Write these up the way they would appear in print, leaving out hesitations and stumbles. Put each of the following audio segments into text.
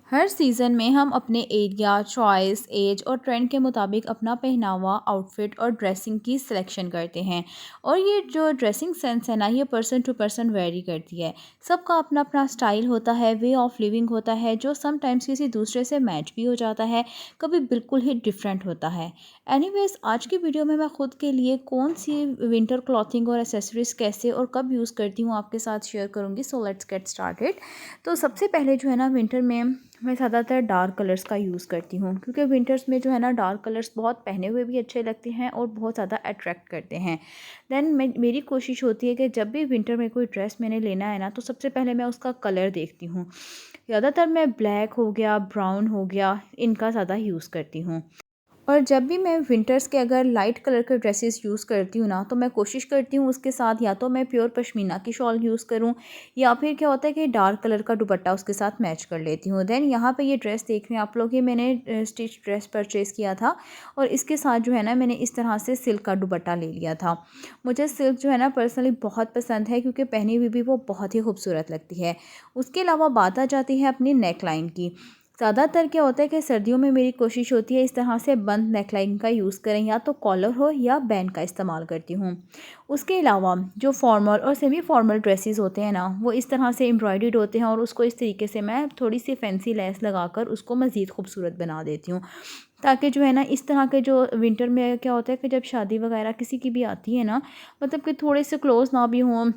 हर season में हम अपने एरिया, चॉइस, एज और ट्रेंड के मुताबिक अपना पहनावा, आउटफिट और ड्रेसिंग की सिलेक्शन करते हैं। और ये जो ड्रेसिंग सेंस है ना, ये पर्सन टू पर्सन वेरी करती है। सबका अपना अपना स्टाइल होता है, वे ऑफ लिविंग होता है, जो समटाइम्स किसी दूसरे से मैच भी हो जाता है, कभी बिल्कुल ही डिफरेंट होता है। एनीवेज, आज की वीडियो में मैं खुद के लिए कौन सी विंटर क्लॉथिंग और एसेसरीज कैसे और कब यूज़ करती हूँ आपके साथ शेयर करूँगी। So let's get started. तो सबसे पहले जो है ना, विंटर में मैं ज़्यादातर डार्क कलर्स का यूज़ करती हूँ, क्योंकि विंटर्स में जो है ना, डार्क कलर्स बहुत पहने हुए भी अच्छे लगते हैं और बहुत ज़्यादा अट्रैक्ट करते हैं। देन मेरी कोशिश होती है कि जब भी विंटर में कोई ड्रेस मैंने लेना है ना, तो सबसे पहले मैं उसका कलर देखती हूँ। ज़्यादातर मैं ब्लैक हो गया, ब्राउन हो गया, इनका ज़्यादा यूज़ करती हूँ। और जब भी मैं विंटर्स के अगर लाइट कलर के ड्रेसेस यूज़ करती हूँ ना, तो मैं कोशिश करती हूँ उसके साथ या तो मैं प्योर पश्मीना की शॉल यूज़ करूँ, या फिर क्या होता है कि डार्क कलर का दुपट्टा उसके साथ मैच कर लेती हूँ। देन यहाँ पे ये ड्रेस देख रहे हैं आप लोग, ये मैंने स्टिच ड्रेस परचेज़ किया था, और इसके साथ जो है ना, मैंने इस तरह से सिल्क का दुपट्टा ले लिया था। मुझे सिल्क जो है ना, पर्सनली बहुत पसंद है, क्योंकि पहनी हुई भी वो बहुत ही खूबसूरत लगती है। उसके अलावा बात आ जाती है अपनी नेक लाइन की। ज़्यादातर क्या होता है कि सर्दियों में मेरी कोशिश होती है इस तरह से बंद नेकलाइन का यूज़ करें, या तो कॉलर हो या बैंड का इस्तेमाल करती हूँ। उसके अलावा जो फॉर्मल और सेमी फॉर्मल ड्रेसेस होते हैं ना, वो इस तरह से एम्ब्रॉयडर्ड होते हैं, और उसको इस तरीके से मैं थोड़ी सी फैंसी लेस लगाकर उसको मज़ीद खूबसूरत बना देती हूँ, ताकि जो है ना, इस तरह के जो विंटर में क्या होता है कि जब शादी वगैरह किसी की भी आती है ना, मतलब कि थोड़े से क्लोज ना भी हों,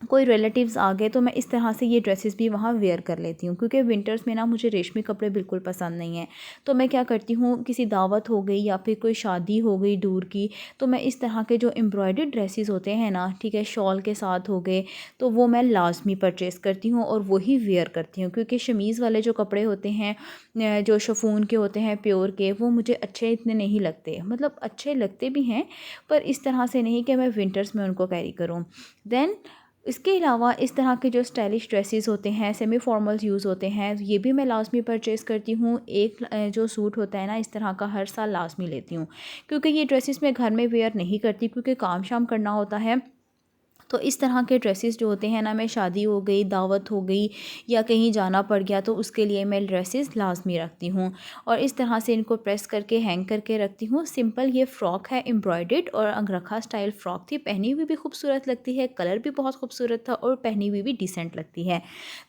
कोई रिलेटिव्स आ गए, तो मैं इस तरह से ये ड्रेसेस भी वहाँ वेयर कर लेती हूँ। क्योंकि विंटर्स में ना, मुझे रेशमी कपड़े बिल्कुल पसंद नहीं हैं। तो मैं क्या करती हूँ, किसी दावत हो गई या फिर कोई शादी हो गई दूर की, तो मैं इस तरह के जो एम्ब्रॉयडर्ड ड्रेसेस होते हैं ना, ठीक है, शॉल के साथ हो गए, तो वो मैं लाजमी परचेज़ करती हूँ और वही वेयर करती हूँ। क्योंकि शमीज़ वाले जो कपड़े होते हैं, जो शिफॉन के होते हैं प्योर के, वो मुझे अच्छे इतने नहीं लगते। मतलब अच्छे लगते भी हैं, पर इस तरह से नहीं कि मैं विंटर्स में उनको कैरी करूँ। देन इसके अलावा इस तरह के जो स्टाइलिश ड्रेसेस होते हैं, सेमी फॉर्मल्स यूज़ होते हैं, ये भी मैं लाज़मी परचेज़ करती हूँ। एक जो सूट होता है ना, इस तरह का हर साल लाज़मी लेती हूँ, क्योंकि ये ड्रेसेस मैं घर में वेयर नहीं करती, क्योंकि काम शाम करना होता है। तो इस तरह के ड्रेसेस जो होते हैं ना, मैं शादी हो गई, दावत हो गई, या कहीं जाना पड़ गया, तो उसके लिए मैं ड्रेसेस लाज़मी रखती हूँ। और इस तरह से इनको प्रेस करके हैंग करके रखती हूँ। सिंपल ये फ़्रॉक है, एम्ब्रॉयडर्ड और अंगरखा स्टाइल फ़्रॉक थी। पहनी हुई भी खूबसूरत लगती है, कलर भी बहुत खूबसूरत था, और पहनी हुई भी डिसेंट लगती है।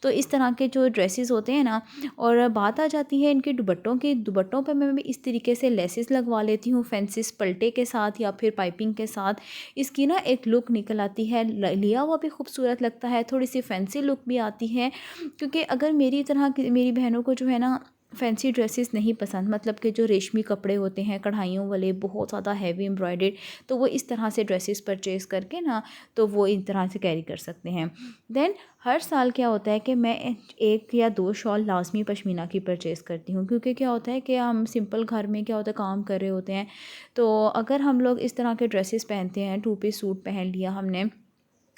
तो इस तरह के जो ड्रेसेस होते हैं ना, और बात आ जाती है इनके दुपट्टों की। दुपट्टों पर मैं भी इस तरीके से लेसेस लगवा लेती हूँ, फैंसी पल्टे के साथ या फिर पाइपिंग के साथ। इसकी ना एक लुक निकल आती है, लिया हुआ भी खूबसूरत लगता है, थोड़ी सी फैंसी लुक भी आती है। क्योंकि अगर मेरी तरह की मेरी बहनों को जो है ना, फैंसी ड्रेसेस नहीं पसंद, मतलब कि जो रेशमी कपड़े होते हैं कढ़ाइयों वाले, बहुत ज़्यादा हैवी एम्ब्रॉयडर्ड, तो वो इस तरह से ड्रेसेस परचेज़ करके ना, तो वो इस तरह से कैरी कर सकते हैं। देन हर साल क्या होता है कि मैं एक या दो शॉल लाजमी पश्मीना की परचेज़ करती हूँ। क्योंकि क्या होता है कि हम सिंपल घर में क्या होता है, काम कर रहे होते हैं, तो अगर हम लोग इस तरह के ड्रेसेस पहनते हैं, टू पीस सूट पहन लिया हमने,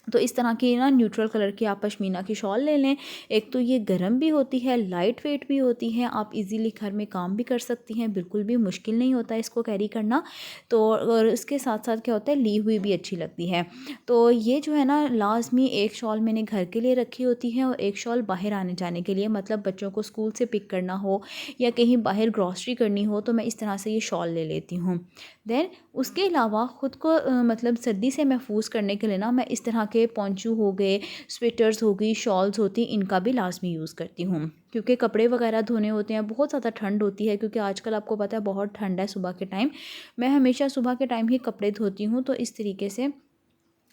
तो इस तरह की ना न्यूट्रल कलर की आप पश्मीना की शॉल ले लें। एक तो ये गर्म भी होती है, लाइट वेट भी होती है, आप इजीली घर में काम भी कर सकती हैं, बिल्कुल भी मुश्किल नहीं होता इसको कैरी करना। तो और इसके साथ साथ क्या होता है, ली हुई भी अच्छी लगती है। तो ये जो है ना, लाजमी एक शॉल मैंने घर के लिए रखी होती है, और एक शॉल बाहर आने जाने के लिए, मतलब बच्चों को स्कूल से पिक करना हो या कहीं बाहर ग्रॉसरी करनी हो, तो मैं इस तरह से ये शॉल ले लेती हूँ। देन उसके अलावा ख़ुद को मतलब सर्दी से महफूज करने के लिए ना, मैं इस तरह के पोंचू हो गए, स्वेटर्स हो गई, शॉल्स होती, इनका भी लाजमी यूज़ करती हूँ। क्योंकि कपड़े वगैरह धोने होते हैं, बहुत ज़्यादा ठंड होती है, क्योंकि आजकल आपको पता है बहुत ठंड है सुबह के टाइम। मैं हमेशा सुबह के टाइम ही कपड़े धोती हूँ, तो इस तरीके से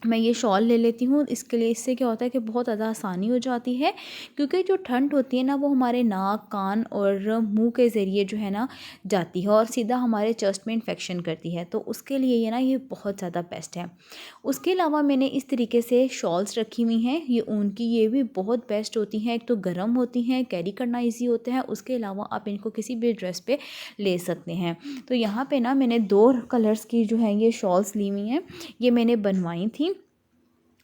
मैं ये शॉल ले लेती हूँ इसके लिए। इससे क्या होता है कि बहुत ज़्यादा आसानी हो जाती है, क्योंकि जो ठंड होती है ना, वो हमारे नाक, कान और मुंह के ज़रिए जो है ना जाती है, और सीधा हमारे चेस्ट में इन्फेक्शन करती है। तो उसके लिए ये ना, ये बहुत ज़्यादा बेस्ट है। उसके अलावा मैंने इस तरीके से शॉल्स रखी हुई हैं, ये ऊन की, ये भी बहुत बेस्ट होती हैं। एक तो गर्म होती हैं, कैरी करना ईजी होता है, उसके अलावा आप इनको किसी भी ड्रेस पे ले सकते हैं। तो यहाँ पे ना, मैंने दो कलर्स की जो है ये शॉल्स ली हुई हैं, ये मैंने बनवाई थी।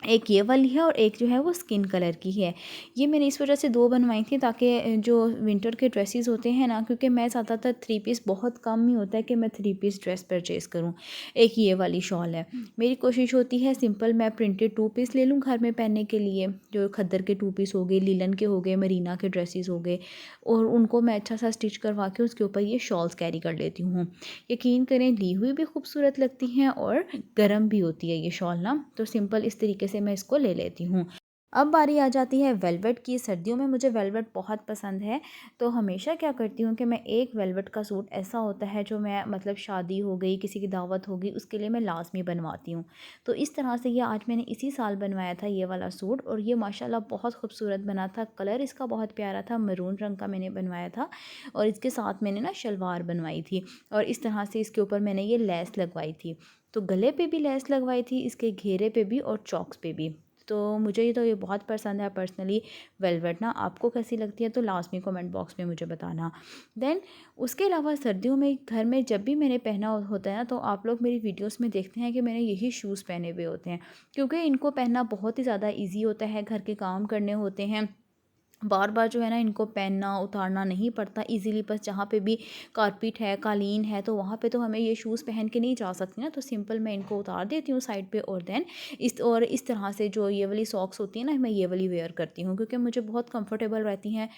एक ये वाली है और एक जो है वो स्किन कलर की है। ये मैंने इस वजह से 2 बनवाई थी ताकि जो विंटर के ड्रेसेस होते हैं ना, क्योंकि मैं ज़्यादातर थ्री पीस, बहुत कम ही होता है कि मैं थ्री पीस ड्रेस परचेज़ करूँ। एक ये वाली शॉल है। मेरी कोशिश होती है सिंपल मैं प्रिंटेड 2 पीस ले लूँ घर में पहनने के लिए, जो खद्दर के 2 पीस हो गए, लिनन के हो गए, मरीना के ड्रेसेस हो गए, और उनको मैं अच्छा सा स्टिच करवा के उसके ऊपर ये शॉल्स कैरी कर लेती हूँ। यकीन करें ली हुई भी खूबसूरत लगती हैं और गर्म भी होती है ये शॉल ना, तो सिंपल इस तरीके से मैं इसको ले लेती हूँ। अब बारी आ जाती है वेलवेट की। सर्दियों में मुझे वेलवेट बहुत पसंद है, तो हमेशा क्या करती हूँ कि मैं एक वेलवेट का सूट ऐसा होता है जो मैं मतलब शादी हो गई, किसी की दावत हो गई, उसके लिए मैं लाज़मी बनवाती हूँ। तो इस तरह से ये आज मैंने इसी साल बनवाया था ये वाला सूट, और ये माशाल्लाह बहुत खूबसूरत बना था। कलर इसका बहुत प्यारा था, मरून रंग का मैंने बनवाया था, और इसके साथ मैंने ना शलवार बनवाई थी, और इस तरह से इसके ऊपर मैंने ये लेस लगवाई थी। तो गले पे भी लेस लगवाई थी, इसके घेरे पे भी और चॉक्स पे भी। तो मुझे ये बहुत पसंद है पर्सनली वेलवेट ना। आपको कैसी लगती है तो लास्ट में कमेंट बॉक्स में मुझे बताना। देन उसके अलावा सर्दियों में घर में जब भी मैंने पहना होता है ना, तो आप लोग मेरी वीडियोस में देखते हैं कि मैंने यही शूज़ पहने हुए होते हैं, क्योंकि इनको पहनना बहुत ही ज़्यादा ईजी होता है। घर के काम करने होते हैं, बार बार जो है ना इनको पहनना उतारना नहीं पड़ता इजीली। बस जहाँ पे भी कारपेट है, कालीन है, तो वहाँ पे तो हमें ये शूज़ पहन के नहीं जा सकती ना, तो सिंपल मैं इनको उतार देती हूँ साइड पे, और देन इस तरह से जो ये वाली सॉक्स होती है ना, मैं ये वाली वेयर करती हूँ क्योंकि मुझे बहुत कंफर्टेबल रहती हैं।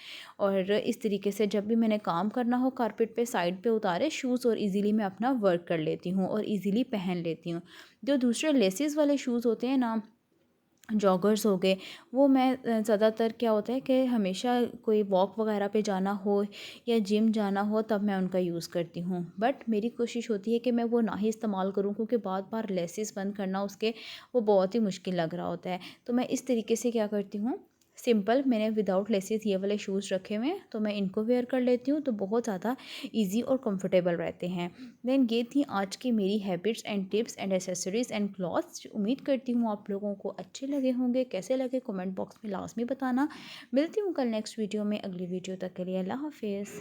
और इस तरीके से जब भी मैंने काम करना हो कारपेट पे साइड पे उतारे शूज़, और ईज़िली मैं अपना वर्क कर लेती हूँ और ईज़िली पहन लेती हूँ। जो दूसरे लेसिस वाले शूज़ होते हैं ना, जॉगर्स हो गए, वो मैं ज़्यादातर क्या होता है कि हमेशा कोई वॉक वगैरह पे जाना हो या जिम जाना हो तब मैं उनका यूज़ करती हूँ। बट मेरी कोशिश होती है कि मैं वो ना ही इस्तेमाल करूँ, क्योंकि बार बार लेसिस बंद करना उसके वो बहुत ही मुश्किल लग रहा होता है। तो मैं इस तरीके से क्या करती हूँ, सिंपल मैंने विदाउट लेसिस ये वाले शूज़ रखे हुए हैं, तो मैं इनको वेयर कर लेती हूँ, तो बहुत ज़्यादा ईजी और कंफर्टेबल रहते हैं। देन ये थी आज की मेरी habits and tips and accessories and clothes. उम्मीद करती हूँ आप लोगों को अच्छे लगे होंगे। कैसे लगे कमेंट बॉक्स में लाजमी बताना। मिलती हूँ कल नेक्स्ट वीडियो में। अगली वीडियो तक के लिए अल्लाह हाफिज़।